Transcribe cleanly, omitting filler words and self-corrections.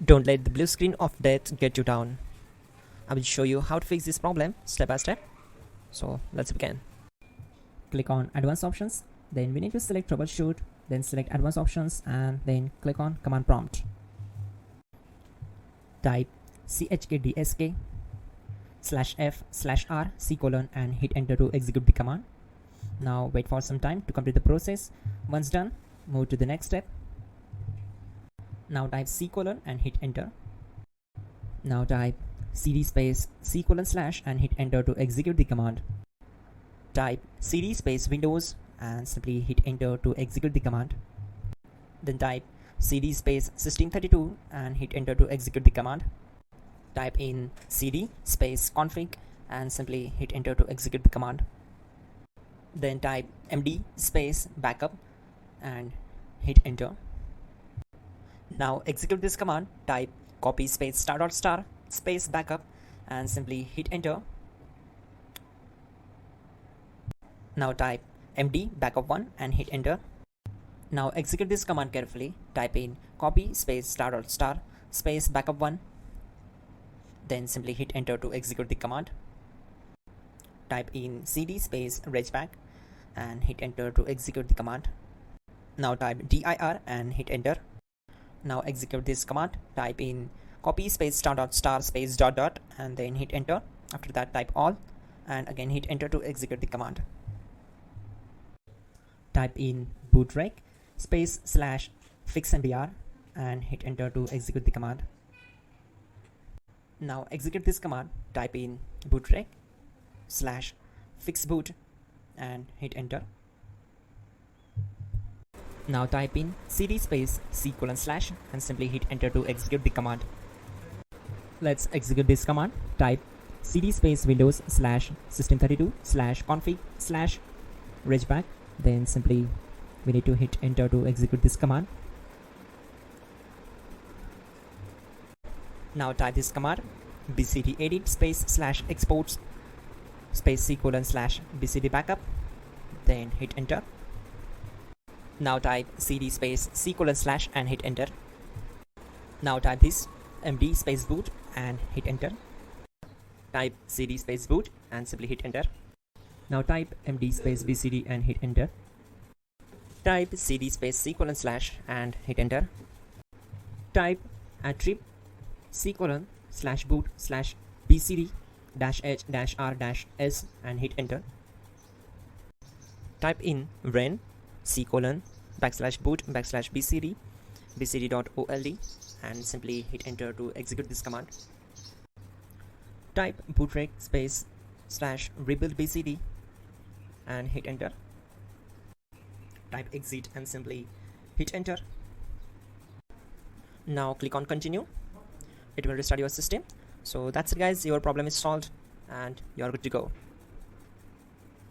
Don't let the blue screen of death get you down. I will show you how to fix this problem step by step. So let's begin. Click on Advanced Options, then we need to select Troubleshoot, then select Advanced Options and then click on Command Prompt. Type chkdsk /f/r c:, and hit enter to execute the command. Now wait for some time to complete the process. Once done, move to the next step. Now type c:, and hit enter. Now type cd space c:/ and hit enter to execute the command. Type cd space Windows and simply hit enter to execute the command. Then type cd space system32 and hit enter to execute the command. Type in cd space config and simply hit enter to execute the command. Then type md space backup and hit enter. Now execute this command. Type copy space *** space backup and simply hit enter. Now type md backup1 and hit enter. Now execute this command carefully. Type in copy space ** space backup1, then simply hit enter to execute the command. Type in cd space regback and hit enter to execute the command. Now type dir and hit enter. Now execute this command. Type in copy space ** space ... and then hit enter. After that type all and again hit enter to execute the command. Type in bootrec space /fixmbr and hit enter to execute the command. Now execute this command. Type in bootrec /fixboot and hit enter. Now type in cd space c:/ and simply hit enter to execute the command. Let's execute this command. Type cd space Windows /system32 /config /regback, then simply we need to hit enter to execute this command. Now type this command bcd edit space /exports space c:/ bcd backup, then hit enter. Now type cd space c:/ and hit enter. Now type this md space boot and hit enter. Type cd space boot and simply hit enter. Now type md space bcd and hit enter. Type cd space c:/ and hit enter. Type attrib c:/boot /bcd -h-r-s and hit enter. Type in ren c:/boot /bcd bcd.old and simply hit enter to execute this command. Type bootrec space /rebuild bcd and hit enter. Type exit and simply hit enter. Now click on continue. It will restart your system. So that's it guys, your problem is solved and you're good to go.